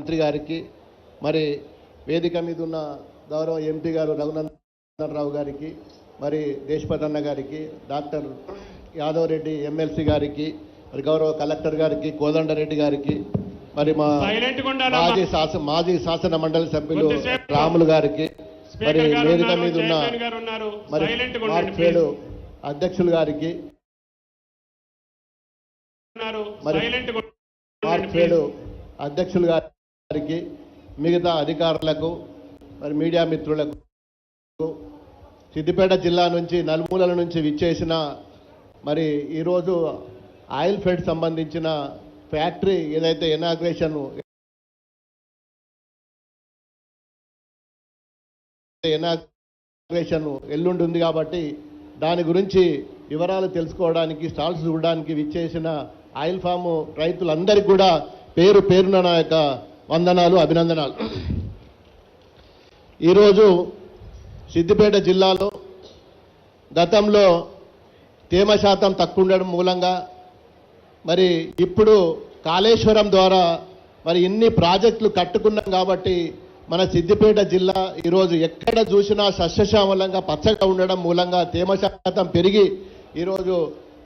మంత్రి గారికి, మరి వేదిక మీద ఉన్న గౌరవ ఎంపీ గారు రఘునందన్ రావు గారికి, మరి దేశపతి అన్న గారికి, డాక్టర్ యాదవ్ రెడ్డి ఎమ్మెల్సీ గారికి, మరి గౌరవ కలెక్టర్ గారికి, కోదండరెడ్డి గారికి, మరి మా మాజీ శాసన మండలి సభ్యులు రాములు గారికి, మరి వేదిక మీద ఉన్న మరి మార్క్ఫెడ్ అధ్యక్షులు గారికి, మిగతా అధికారులకు, మరి మీడియా మిత్రులకు, సిద్దిపేట జిల్లా నుంచి నలుమూలల నుంచి విచ్చేసిన, మరి ఈరోజు ఆయిల్ ఫెడ్ సంబంధించిన ఫ్యాక్టరీ ఏదైతే ఇనాగ్రేషన్ ఎల్లుండి ఉంది కాబట్టి దాని గురించి వివరాలు తెలుసుకోవడానికి, స్టాల్స్ చూడడానికి విచ్చేసిన ఆయిల్ ఫామ్ రైతులందరికీ కూడా పేరు పేరున నా యొక్క వందనాలు, అభినందనాలు. ఈరోజు సిద్దిపేట జిల్లాలో గతంలో తేమ శాతం తక్కువ ఉండడం మూలంగా, మరి ఇప్పుడు కాళేశ్వరం ద్వారా మరి ఇన్ని ప్రాజెక్టులు కట్టుకున్నాం కాబట్టి మన సిద్దిపేట జిల్లా ఈరోజు ఎక్కడ చూసినా సస్యశ్యామలంగా పచ్చగా ఉండడం మూలంగా తేమ శాతం పెరిగి ఈరోజు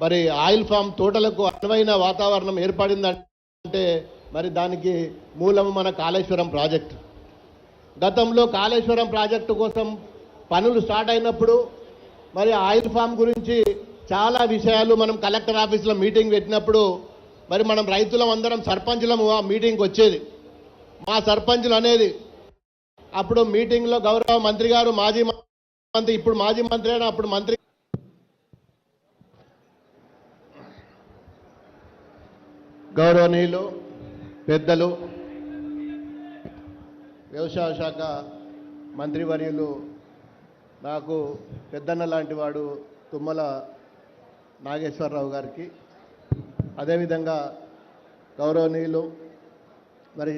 మరి ఆయిల్ ఫామ్ తోటలకు అనువైన వాతావరణం ఏర్పడిందంటే మరి దానికి మూలము మన కాళేశ్వరం ప్రాజెక్టు. గతంలో కాళేశ్వరం ప్రాజెక్టు కోసం పనులు స్టార్ట్ అయినప్పుడు మరి ఆయిల్ ఫామ్ గురించి చాలా విషయాలు మనం కలెక్టర్ ఆఫీస్లో మీటింగ్ పెట్టినప్పుడు మరి మనం రైతులం అందరం సర్పంచులం ఆ మీటింగ్కి వచ్చేది. మా సర్పంచులు అనేది అప్పుడు మీటింగ్లో గౌరవ మంత్రి గారు, మాజీ మంత్రి, ఇప్పుడు మాజీ మంత్రి అయినా అప్పుడు మంత్రి గౌరవనీయులు పెద్దలు వ్యవసాయ శాఖ మంత్రివర్యులు, నాకు పెద్దన్న లాంటి వాడు తుమ్మల నాగేశ్వరరావు గారికి, అదేవిధంగా గౌరవనీయులు మరి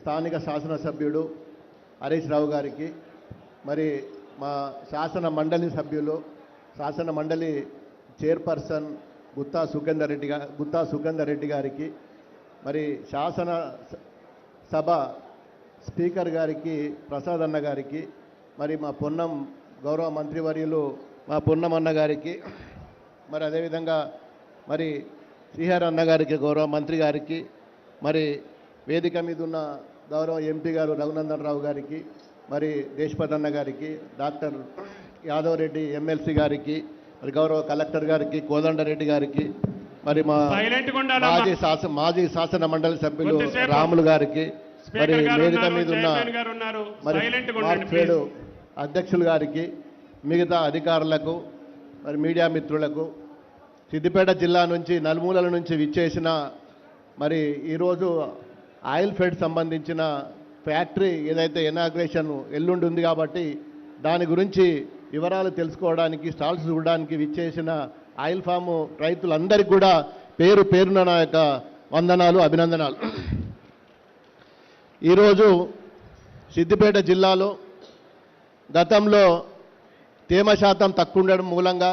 స్థానిక శాసనసభ్యుడు హరీష్ రావు గారికి, మరి మా శాసన మండలి సభ్యులు, శాసన మండలి చైర్పర్సన్ గుత్తా సుఖేందర్ రెడ్డి గారికి, మరి శాసన సభ స్పీకర్ గారికి, ప్రసాద్ అన్న గారికి, మరి మా పొన్నం గౌరవ మంత్రివర్యులు మా పొన్నం అన్న గారికి, మరి అదేవిధంగా మరి శ్రీహర్ అన్న గారికి, గౌరవ మంత్రి గారికి, మరి వేదిక మీద ఉన్న గౌరవ ఎంపీ గారు రఘునందన్ రావు గారికి, మరి దేశపతి అన్న గారికి, డాక్టర్ యాదవ్ రెడ్డి ఎమ్మెల్సీ గారికి, మరి గౌరవ కలెక్టర్ గారికి, కోదండరెడ్డి గారికి, మరి మా మాజీ శాసన మండలి సభ్యులు రాములు గారికి, మరి వేదిక మీద ఉన్న మరి మార్క్ఫెడ్ అధ్యక్షులు గారికి, మిగతా అధికారులకు, మరి మీడియా మిత్రులకు, సిద్దిపేట జిల్లా నుంచి నలుమూలల నుంచి విచ్చేసిన, మరి ఈరోజు ఆయిల్ ఫెడ్ సంబంధించిన ఫ్యాక్టరీ ఏదైతే ఇనాగ్రేషన్ ఎల్లుండి ఉంది కాబట్టి దాని గురించి వివరాలు తెలుసుకోవడానికి, స్టాల్స్ చూడడానికి విచ్చేసిన ఆయిల్ ఫామ్ రైతులందరికీ కూడా పేరు పేరున నా యొక్క వందనాలు, అభినందనాలు. ఈరోజు సిద్దిపేట జిల్లాలో గతంలో తేమ శాతం తక్కువ ఉండడం మూలంగా,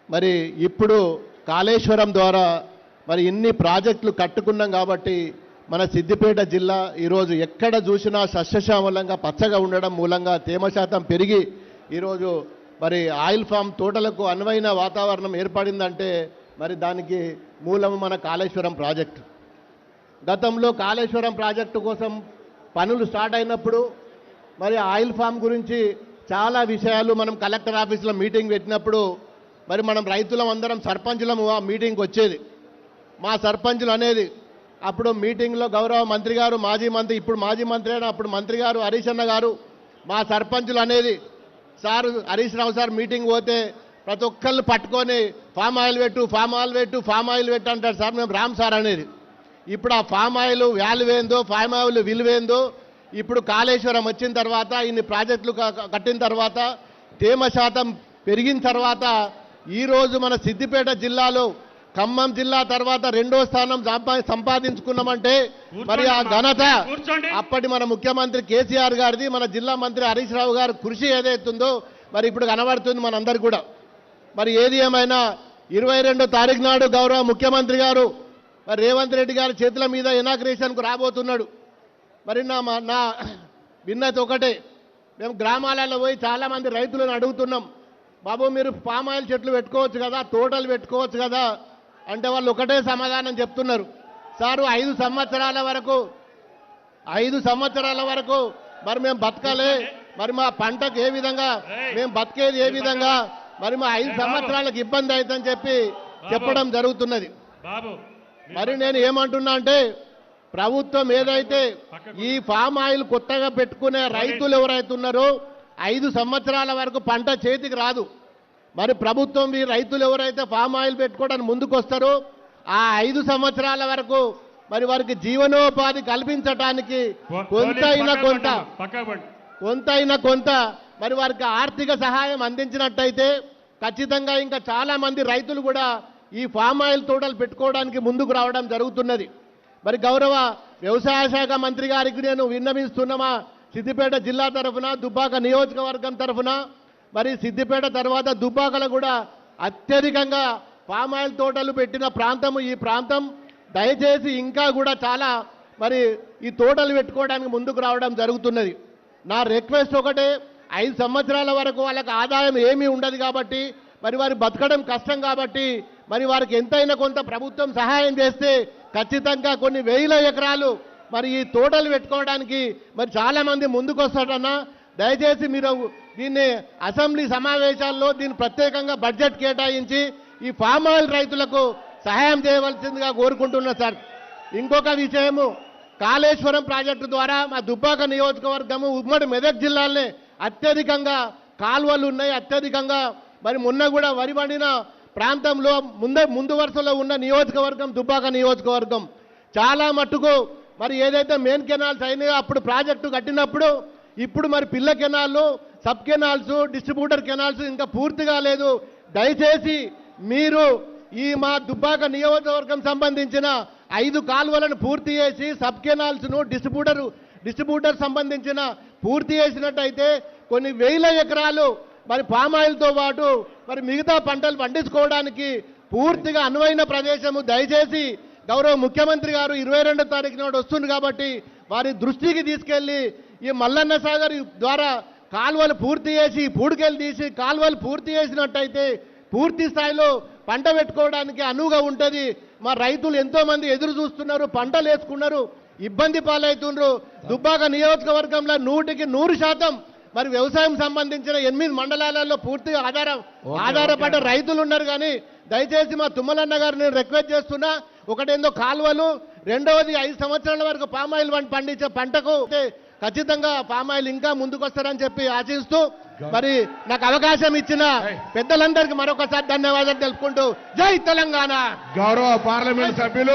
మరి ఇప్పుడు కాళేశ్వరం ద్వారా మరి ఇన్ని ప్రాజెక్టులు కట్టుకున్నాం కాబట్టి మన సిద్దిపేట జిల్లా ఈరోజు ఎక్కడ చూసినా సస్యశ్యామలంగా పచ్చగా ఉండడం మూలంగా తేమ శాతం పెరిగి ఈరోజు మరి ఆయిల్ ఫామ్ తోటలకు అనువైన వాతావరణం ఏర్పడిందంటే మరి దానికి మూలము మన కాళేశ్వరం ప్రాజెక్టు. గతంలో కాళేశ్వరం ప్రాజెక్టు కోసం పనులు స్టార్ట్ అయినప్పుడు మరి ఆయిల్ ఫామ్ గురించి చాలా విషయాలు మనం కలెక్టర్ ఆఫీస్లో మీటింగ్ పెట్టినప్పుడు మరి మనం రైతులం అందరం సర్పంచులం ఆ మీటింగ్కి వచ్చేది. మా సర్పంచులు అనేది అప్పుడు మీటింగ్లో గౌరవ మంత్రి గారు, మాజీ మంత్రి, ఇప్పుడు మాజీ మంత్రి అయినా అప్పుడు మంత్రి గారు హరీష్ అన్న గారు, మా సర్పంచులు అనేది sir Harish Rao sir meeting పోతే ప్రతి ఒక్కళ్ళు పట్టుకొని ఫామ్ ఆయిల్ పెట్టు అంటారు సార్. మేము రామ్ సార్ అనేది. ఇప్పుడు ఆ ఫామ్ ఆయిల్ వాల్యూ ఏందో, ఫామ్ ఆయిల్ విలువేందో, ఇప్పుడు కాళేశ్వరం వచ్చిన తర్వాత, ఇన్ని ప్రాజెక్టులు కట్టిన తర్వాత, తేమ శాతం పెరిగిన తర్వాత ఈరోజు మన సిద్దిపేట జిల్లాలో ఖమ్మం జిల్లా తర్వాత రెండో స్థానం సంపాదించుకున్నామంటే మరి ఆ ఘనత అప్పటి మన ముఖ్యమంత్రి కేసీఆర్ గారిది, మన జిల్లా మంత్రి హరీష్ రావు గారి కృషి ఏదైతుందో మరి ఇప్పుడు కనబడుతుంది మనందరికీ కూడా. మరి ఏది ఏమైనా 22వ తారీఖు నాడు గౌరవ ముఖ్యమంత్రి గారు మరి రేవంత్ రెడ్డి గారి చేతుల మీద ఇనాగ్రేషన్కు రాబోతున్నాడు. మరి నా భిన్నత ఒకటే, మేము గ్రామాలలో పోయి చాలామంది రైతులను అడుగుతున్నాం, బాబు మీరు పామ్ ఆయిల్ చెట్లు పెట్టుకోవచ్చు కదా, తోటలు పెట్టుకోవచ్చు కదా అంటే వాళ్ళు ఒకటే సమాధానం చెప్తున్నారు, సారు 5 సంవత్సరాల వరకు మరి మేము బతకాలి, మరి మా పంటకు ఏ విధంగా మేము బతికేది ఏ విధంగా, మరి మా 5 సంవత్సరాలకు ఇబ్బంది అవుతుందని చెప్పడం జరుగుతున్నది. మరి నేను ఏమంటున్నా అంటే ప్రభుత్వం ఏదైతే ఈ ఫామ్ ఆయిల్ కొత్తగా పెట్టుకునే రైతులు ఎవరైతే ఉన్నారో 5 సంవత్సరాల వరకు పంట చేతికి రాదు. మరి ప్రభుత్వం ఈ రైతులు ఎవరైతే ఫామ్ ఆయిల్ పెట్టుకోవడానికి ముందుకు వస్తారో ఆ 5 సంవత్సరాల వరకు మరి వారికి జీవనోపాధి కల్పించడానికి కొంత మరి వారికి ఆర్థిక సహాయం అందించినట్టయితే ఖచ్చితంగా ఇంకా చాలా మంది రైతులు కూడా ఈ ఫామ్ ఆయిల్ తోటలు పెట్టుకోవడానికి ముందుకు రావడం జరుగుతున్నది. మరి గౌరవ వ్యవసాయ శాఖ మంత్రి గారికి నేను విన్నవిస్తున్నామా, సిద్దిపేట జిల్లా తరఫున దుబ్బాక నియోజకవర్గం తరఫున మరి సిద్దిపేట తర్వాత దుబ్బాకలో కూడా అత్యధికంగా ఫామ్ ఆయిల్ తోటలు పెట్టిన ప్రాంతము ఈ ప్రాంతం. దయచేసి ఇంకా కూడా చాలా మరి ఈ తోటలు పెట్టుకోవడానికి ముందుకు రావడం జరుగుతున్నది. నా రిక్వెస్ట్ ఒకటే, 5 సంవత్సరాల వరకు వాళ్ళకి ఆదాయం ఏమీ ఉండదు కాబట్టి మరి వారి బతకడం కష్టం కాబట్టి మరి వారికి ఎంతైనా కొంత ప్రభుత్వం సహాయం చేస్తే ఖచ్చితంగా కొన్ని వేల ఎకరాలు మరి ఈ తోటలు పెట్టుకోవడానికి మరి చాలామంది ముందుకు వస్తారన్నా. దయచేసి మీరు దీన్ని అసెంబ్లీ సమావేశాల్లో దీన్ని ప్రత్యేకంగా బడ్జెట్ కేటాయించి ఈ ఫామ్ ఆయిల్ రైతులకు సహాయం చేయవలసిందిగా కోరుకుంటున్నా సార్. ఇంకొక విషయము, కాళేశ్వరం ప్రాజెక్టు ద్వారా మా దుబ్బాక నియోజకవర్గము ఉమ్మడి మెదక్ జిల్లాలనే అత్యధికంగా కాలువలు ఉన్నాయి. అత్యధికంగా మరి మొన్న కూడా వరి పండిన ప్రాంతంలో ముందు వరుసలో ఉన్న నియోజకవర్గం దుబ్బాక నియోజకవర్గం. చాలా మట్టుకు మరి ఏదైతే మెయిన్ కెనాల్స్ అయినాయో అప్పుడు ప్రాజెక్టు కట్టినప్పుడు ఇప్పుడు మరి పిల్ల కెనాల్లు, సబ్ కెనాల్స్, డిస్ట్రిబ్యూటర్ కెనాల్స్ ఇంకా పూర్తిగా లేదు. దయచేసి మీరు ఈ మా దుబ్బాక నియోజకవర్గం సంబంధించిన 5 కాలువలను పూర్తి చేసి సబ్ కెనాల్స్ను డిస్ట్రిబ్యూటర్ సంబంధించిన పూర్తి చేసినట్టయితే కొన్ని వేల ఎకరాలు మరి పామాయిల్తో పాటు మరి మిగతా పంటలు పండించుకోవడానికి పూర్తిగా అనువైన ప్రదేశము. దయచేసి గౌరవ ముఖ్యమంత్రి గారు 22వ తారీఖు నాడు వస్తుంది కాబట్టి వారి దృష్టికి తీసుకెళ్లి ఈ మల్లన్న సాగర్ ద్వారా కాలువలు పూర్తి చేసి పూడికెళ్ళి తీసి కాలువలు పూర్తి చేసినట్టయితే పూర్తి స్థాయిలో పంట పెట్టుకోవడానికి అనువుగా ఉంటుంది. మా రైతులు ఎంతో మంది ఎదురు చూస్తున్నారు, పంటలు వేసుకున్నారు, ఇబ్బంది పాలవుతున్నారు. దుబ్బాక నియోజకవర్గంలో 100% మరి వ్యవసాయం సంబంధించిన 8 మండలాలలో పూర్తిగా ఆధారపడ్డ రైతులు ఉన్నారు. కానీ దయచేసి మా తుమ్మలన్న గారు నేను రిక్వెస్ట్ చేస్తున్నా, ఒకటేందో కాలువలు, రెండవది 5 సంవత్సరాల వరకు పామాయిల్ పండించే పంటకు ఖచ్చితంగా పామాయిల్ ఇంకా ముందుకు వస్తారని చెప్పి ఆశిస్తూ మరి నాకు అవకాశం ఇచ్చిన పెద్దలందరికీ మరొకసారి ధన్యవాదాలు తెలుపుకుంటూ జై తెలంగాణ. గౌరవ పార్లమెంట్ సభ్యులు